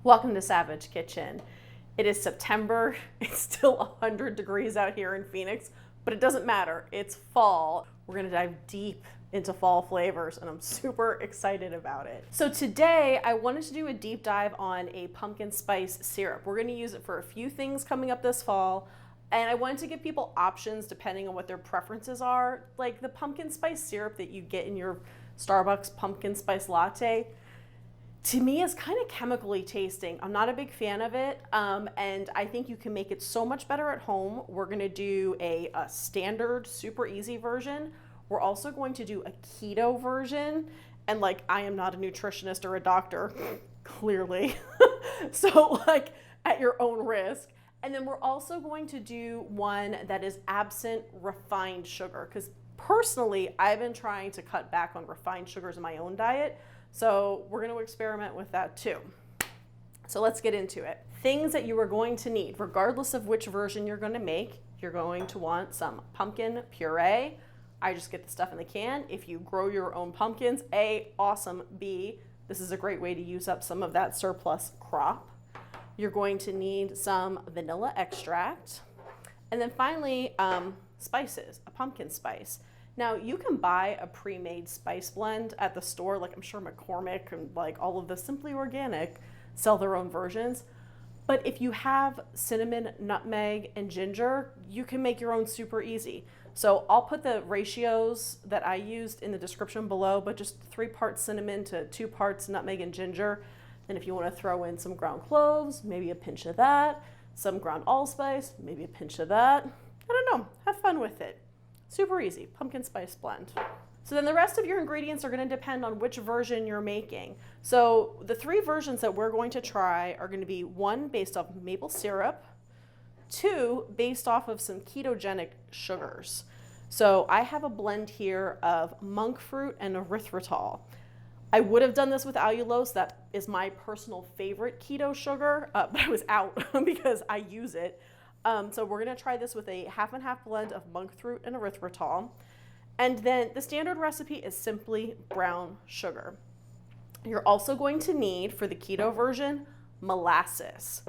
Welcome to Savage Kitchen. It is September. It's still 100 degrees out here in Phoenix, but it doesn't matter. It's fall. We're gonna dive deep into fall flavors and I'm super excited about it. So today I wanted to do a deep dive on a pumpkin spice syrup. We're gonna use it for a few things coming up this fall. And I wanted to give people options depending on what their preferences are. Like the pumpkin spice syrup that you get in your Starbucks pumpkin spice latte, to me is kind of chemically tasting. I'm not a big fan of it, and I think you can make it so much better at home. We're gonna do a standard, super easy version. We're also going to do a keto version, and like, I am not a nutritionist or a doctor, clearly. So like, at your own risk. And then we're also going to do one that is absent refined sugar, because personally, I've been trying to cut back on refined sugars in my own diet. So we're going to experiment with that too. So let's get into it. Things that you are going to need, regardless of which version you're going to make, you're going to want some pumpkin puree. I just get the stuff in the can. If you grow your own pumpkins, A, awesome. B, this is a great way to use up some of that surplus crop. You're going to need some vanilla extract. And then finally, spices, a pumpkin spice. Now, you can buy a pre-made spice blend at the store, like I'm sure McCormick and like all of the Simply Organic sell their own versions. But if you have cinnamon, nutmeg, and ginger, you can make your own super easy. So I'll put the ratios that I used in the description below, but just 3 parts cinnamon to 2 parts nutmeg and ginger. And if you want to throw in some ground cloves, maybe a pinch of that, some ground allspice, maybe a pinch of that. I don't know, have fun with it. Super easy, pumpkin spice blend. So then the rest of your ingredients are going to depend on which version you're making. So the 3 versions that we're going to try are going to be 1 based off maple syrup, 2 based off of some ketogenic sugars. So I have a blend here of monk fruit and erythritol. I would have done this with allulose. That is my personal favorite keto sugar, but I was out because I use it. So we're gonna try this with a half and half blend of monk fruit and erythritol. And then the standard recipe is simply brown sugar. You're also going to need, for the keto version, molasses.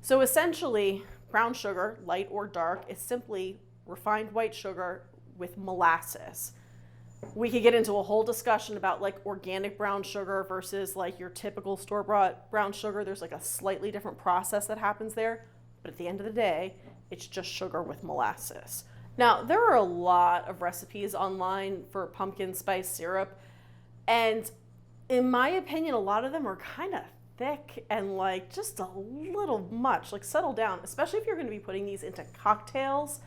So essentially, brown sugar, light or dark, is simply refined white sugar with molasses. We could get into a whole discussion about like organic brown sugar versus like your typical store-bought brown sugar. There's like a slightly different process that happens there. But at the end of the day, it's just sugar with molasses. Now, there are a lot of recipes online for pumpkin spice syrup. And in my opinion, a lot of them are kind of thick and like just a little much. Like settle down, especially if you're going to be putting these into cocktails.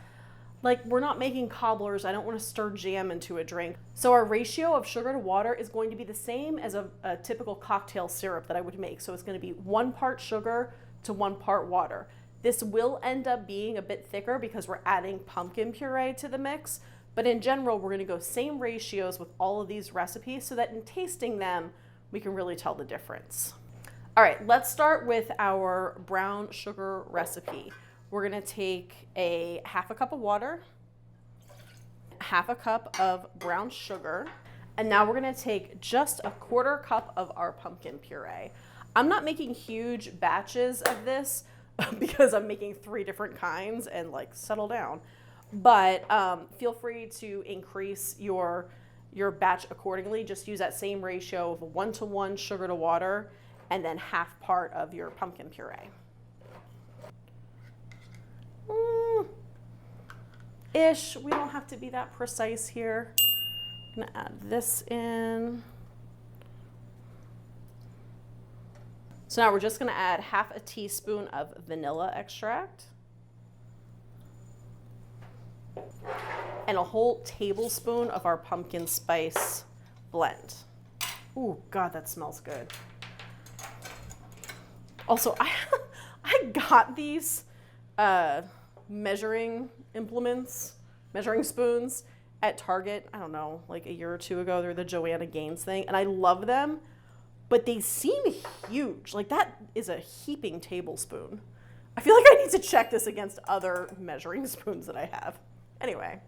Like we're not making cobblers. I don't want to stir jam into a drink. So our ratio of sugar to water is going to be the same as a typical cocktail syrup that I would make. So it's going to be 1 part sugar to 1 part water. This will end up being a bit thicker because we're adding pumpkin puree to the mix, but in general, we're gonna go same ratios with all of these recipes so that in tasting them, we can really tell the difference. All right, let's start with our brown sugar recipe. We're gonna take a half a cup of water, half a cup of brown sugar, and now we're gonna take just a 1/4 cup of our pumpkin puree. I'm not making huge batches of this, because I'm making 3 different kinds and like settle down. But feel free to increase your batch accordingly. Just use that same ratio of 1-to-1 sugar to water and then half part of your pumpkin puree. Ish, we don't have to be that precise here. I'm gonna add this in. So now we're just gonna add half a teaspoon of vanilla extract and a whole tablespoon of our pumpkin spice blend. Ooh, God, that smells good. Also, I got these measuring implements, measuring spoons at Target, I don't know, like a year or 2 ago. They're the Joanna Gaines thing, and I love them. But they seem huge. Like that is a heaping tablespoon. I feel like I need to check this against other measuring spoons that I have. Anyway,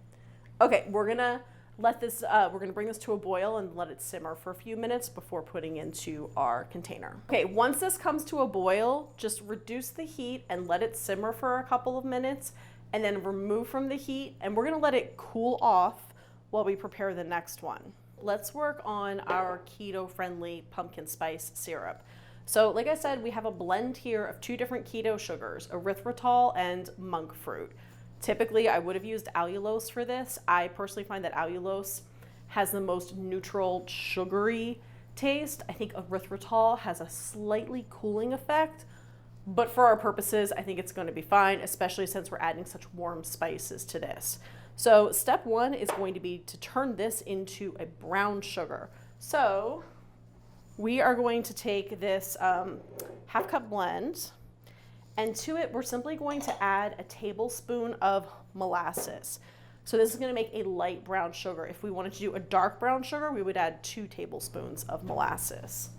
okay, we're gonna Let this, we're gonna bring this to a boil and let it simmer for a few minutes before putting into our container. Okay, once this comes to a boil, just reduce the heat and let it simmer for a couple of minutes, and then remove from the heat, and we're gonna let it cool off while we prepare the next one. Let's work on our keto-friendly pumpkin spice syrup. So like I said, we have a blend here of 2 different keto sugars, erythritol and monk fruit. Typically, I would have used allulose for this. I personally find that allulose has the most neutral, sugary taste. I think erythritol has a slightly cooling effect, but for our purposes, I think it's going to be fine, especially since we're adding such warm spices to this. So step 1 is going to be to turn this into a brown sugar. So we are going to take this half cup blend, and to it, we're simply going to add a tablespoon of molasses. So this is going to make a light brown sugar. If we wanted to do a dark brown sugar, we would add 2 tablespoons of molasses.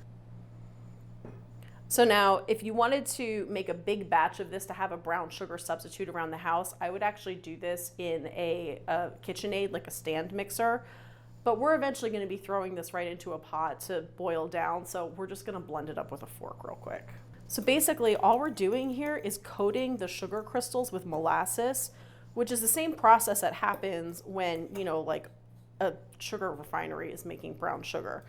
So now, if you wanted to make a big batch of this to have a brown sugar substitute around the house, I would actually do this in a KitchenAid, like a stand mixer. But we're eventually going to be throwing this right into a pot to boil down, so we're just going to blend it up with a fork real quick. So basically, all we're doing here is coating the sugar crystals with molasses, which is the same process that happens when, you know, like a sugar refinery is making brown sugar.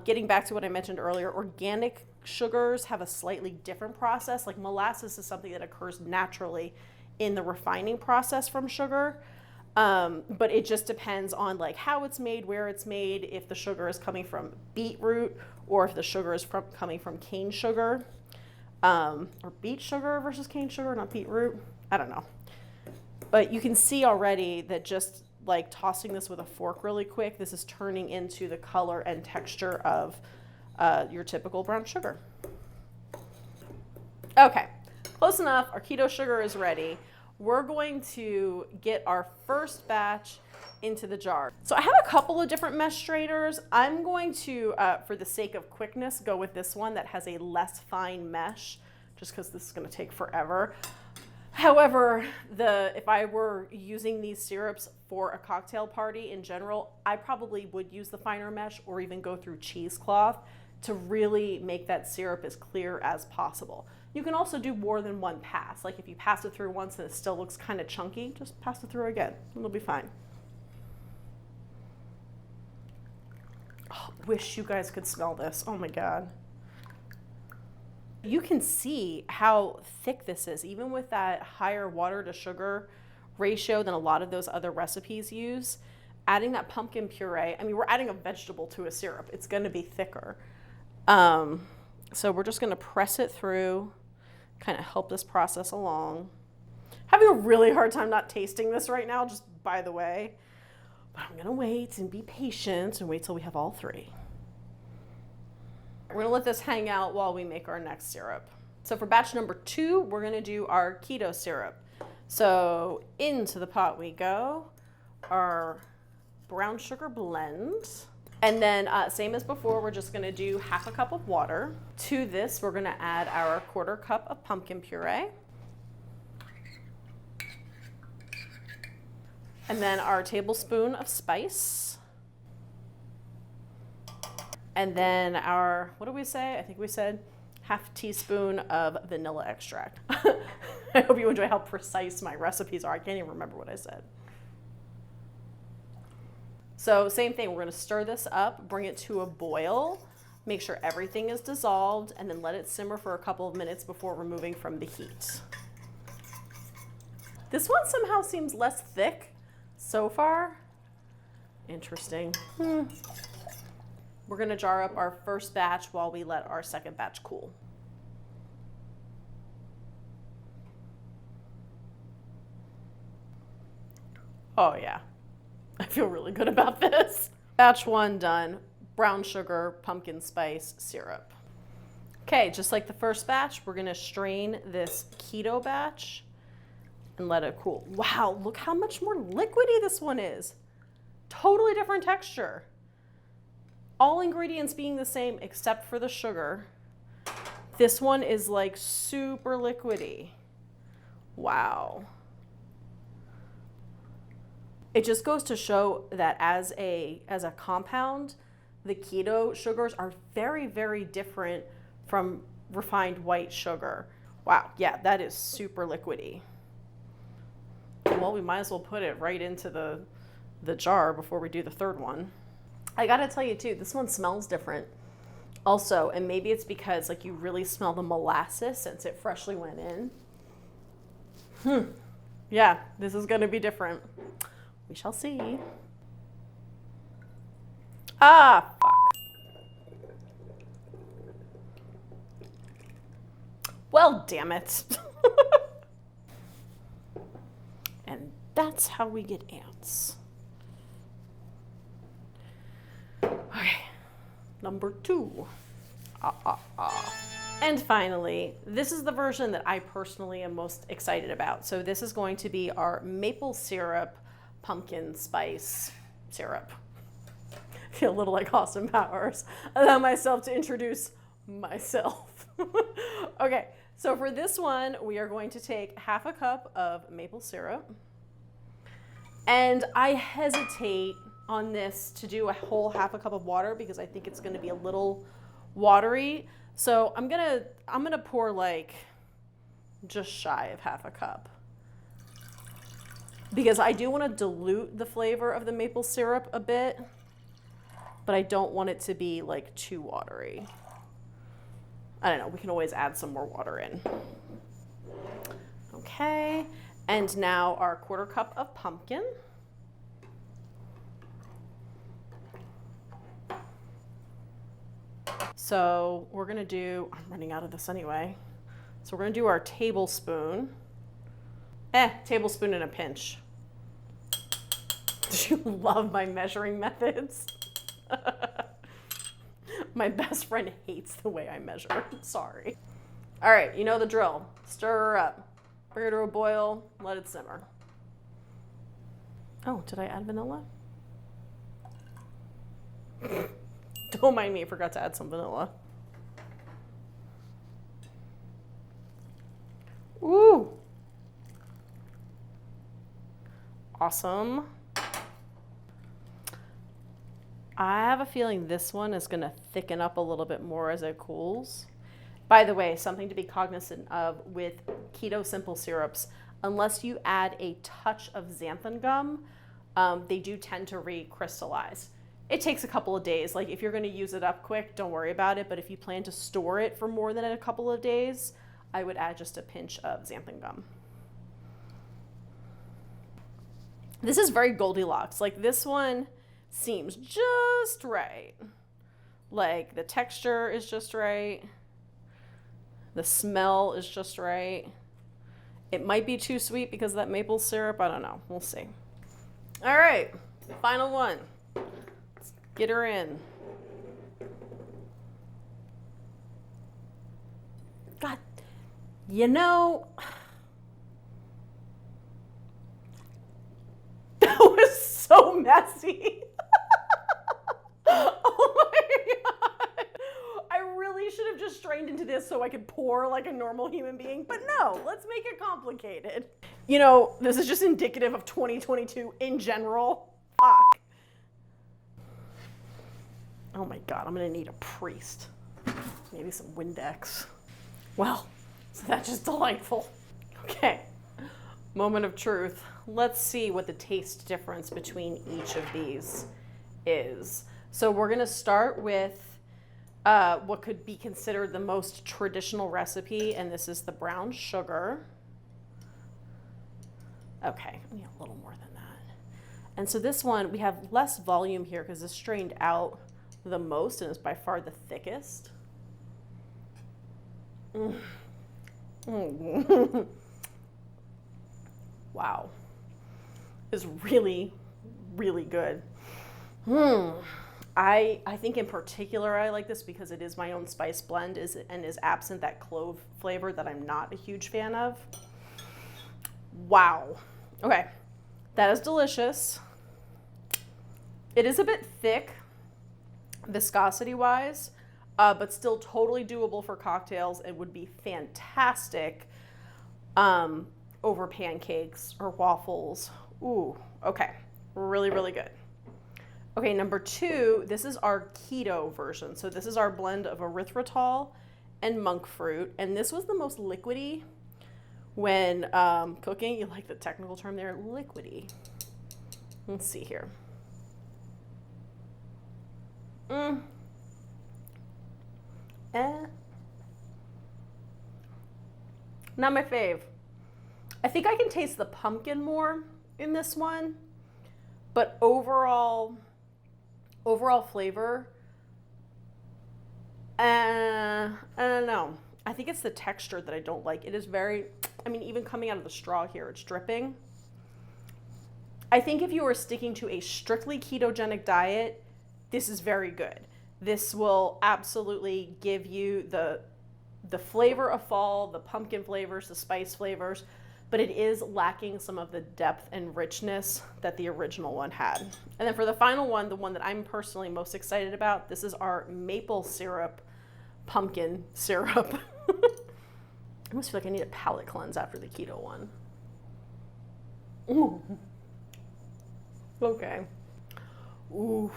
Getting back to what I mentioned earlier, organic sugars have a slightly different process. Like molasses is something that occurs naturally in the refining process from sugar. But it just depends on like how it's made, where it's made, if the sugar is coming from beetroot or if the sugar is coming from cane sugar, or beet sugar versus cane sugar, not beetroot. I don't know. But you can see already that just like tossing this with a fork really quick, this is turning into the color and texture of your typical brown sugar. Okay, close enough. Our keto sugar is ready. We're going to get our first batch into the jar. So I have a couple of different mesh strainers. I'm going to, for the sake of quickness, go with this one that has a less fine mesh, just because this is going to take forever. However, if I were using these syrups for a cocktail party in general, I probably would use the finer mesh or even go through cheesecloth to really make that syrup as clear as possible. You can also do more than one pass. Like if you pass it through once and it still looks kind of chunky, just pass it through again. It'll be fine. Oh, wish you guys could smell this. Oh my God. You can see how thick this is, even with that higher water to sugar ratio than a lot of those other recipes use. Adding that pumpkin puree, I mean, we're adding a vegetable to a syrup. It's going to be thicker. So we're just going to press it through, kind of help this process along. Having a really hard time not tasting this right now, just by the way. But I'm going to wait and be patient and wait till we have all 3. We're going to let this hang out while we make our next syrup. So for batch number 2, we're going to do our keto syrup. So into the pot we go, our brown sugar blend. And then same as before, we're just going to do half a cup of water. To this, we're going to add our 1/4 cup of pumpkin puree. And then our tablespoon of spice. And then our, what did we say? I think we said half teaspoon of vanilla extract. I hope you enjoy how precise my recipes are. I can't even remember what I said. So same thing, we're gonna stir this up, bring it to a boil, make sure everything is dissolved, and then let it simmer for a couple of minutes before removing from the heat. This one somehow seems less thick so far. Interesting. We're gonna jar up our first batch while we let our second batch cool. Oh yeah, I feel really good about this. Batch 1 done, brown sugar, pumpkin spice syrup. Okay, just like the first batch, we're gonna strain this keto batch and let it cool. Wow, look how much more liquidy this one is. Totally different texture. All ingredients being the same except for the sugar. This one is like super liquidy. Wow. It just goes to show that as a compound, the keto sugars are very, very different from refined white sugar. Wow, yeah, that is super liquidy. Well, we might as well put it right into the jar before we do the third one. I gotta tell you too, this one smells different also, and maybe it's because like you really smell the molasses since it freshly went in. Yeah, this is gonna be different. We shall see. Ah, fuck. Well, damn it. And that's how we get ants. Okay, number 2. And finally, this is the version that I personally am most excited about. So this is going to be our maple syrup pumpkin spice syrup. I feel a little like Austin Powers. Allow myself to introduce myself. Okay, so for this one, we are going to take half a cup of maple syrup. And I hesitate on this to do a whole half a cup of water because I think it's going to be a little watery. So I'm gonna pour like just shy of half a cup because I do want to dilute the flavor of the maple syrup a bit, but I don't want it to be like too watery. I don't know, we can always add some more water in. Okay, and now our 1/4 cup of pumpkin. So we're gonna do, I'm running out of this anyway. So we're gonna do our tablespoon. Tablespoon and a pinch. Do you love my measuring methods? My best friend hates the way I measure. Sorry. All right, you know the drill. Stir her up. Bring her to a boil. Let it simmer. Oh, did I add vanilla? Don't mind me, I forgot to add some vanilla. Ooh. Awesome. I have a feeling this one is gonna thicken up a little bit more as it cools. By the way, something to be cognizant of with keto simple syrups, unless you add a touch of xanthan gum, they do tend to recrystallize. It takes a couple of days. Like if you're gonna use it up quick, don't worry about it. But if you plan to store it for more than a couple of days, I would add just a pinch of xanthan gum. This is very Goldilocks. Like this one seems just right. Like the texture is just right. The smell is just right. It might be too sweet because of that maple syrup. I don't know. We'll see. All right, final one. Let's get her in. God, you know, that was so messy. Oh my God. I really should have just strained into this so I could pour like a normal human being, but no, let's make it complicated. You know, this is just indicative of 2022 in general. Fuck. Oh my God, I'm gonna need a priest. Maybe some Windex. Well, so that's just delightful. Okay, moment of truth. Let's see what the taste difference between each of these is. So we're gonna start with what could be considered the most traditional recipe, and this is the brown sugar. Okay, I need a little more than that. And so this one, we have less volume here because it's strained out the most and is by far the thickest. Wow. It's really, really good. I think in particular I like this because it is my own spice blend and is absent that clove flavor that I'm not a huge fan of. Wow. Okay, that is delicious. It is a bit thick, viscosity-wise, but still totally doable for cocktails. It would be fantastic over pancakes or waffles. Ooh, okay. Really, really good. Okay, number 2, this is our keto version. So this is our blend of erythritol and monk fruit. And this was the most liquidy when cooking. You like the technical term there, liquidy. Let's see here. Not my fave. I think I can taste the pumpkin more in this one, but overall flavor, I don't know. I think it's the texture that I don't like. It is very, I mean, even coming out of the straw here, it's dripping. I think if you are sticking to a strictly ketogenic diet, this is very good. This will absolutely give you the flavor of fall, the pumpkin flavors, the spice flavors, but it is lacking some of the depth and richness that the original one had. And then for the final one, the one that I'm personally most excited about, this is our maple syrup pumpkin syrup. I almost feel like I need a palate cleanse after the keto one. Ooh. Okay. Ooh,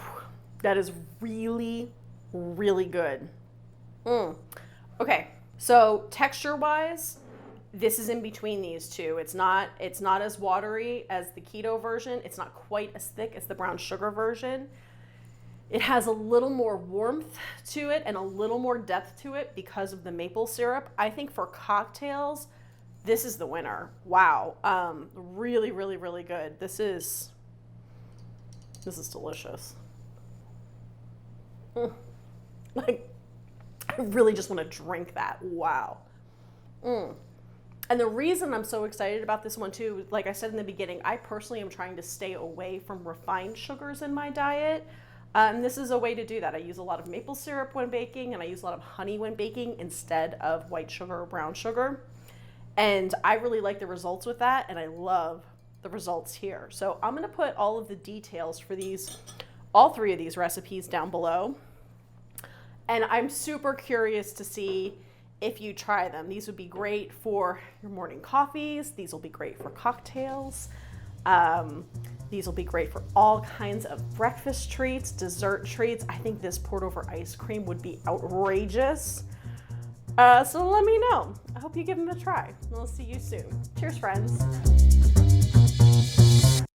that is really, really good. Okay, so texture-wise, this is in between these two. It's not as watery as the keto version. It's not quite as thick as the brown sugar version. It has a little more warmth to it and a little more depth to it because of the maple syrup. I think for cocktails, this is the winner. Wow. Really, really, really good. This is delicious. Like, I really just want to drink that. Wow. And the reason I'm so excited about this one too, like I said in the beginning, I personally am trying to stay away from refined sugars in my diet. And this is a way to do that. I use a lot of maple syrup when baking, and I use a lot of honey when baking instead of white sugar or brown sugar. And I really like the results with that, and I love the results here. So I'm gonna put all of the details for all 3 of these recipes down below. And I'm super curious to see if you try them. These would be great for your morning coffees. These will be great for cocktails. These will be great for all kinds of breakfast treats, dessert treats. I think this poured over ice cream would be outrageous. So let me know. I hope you give them a try. We'll see you soon. Cheers, friends.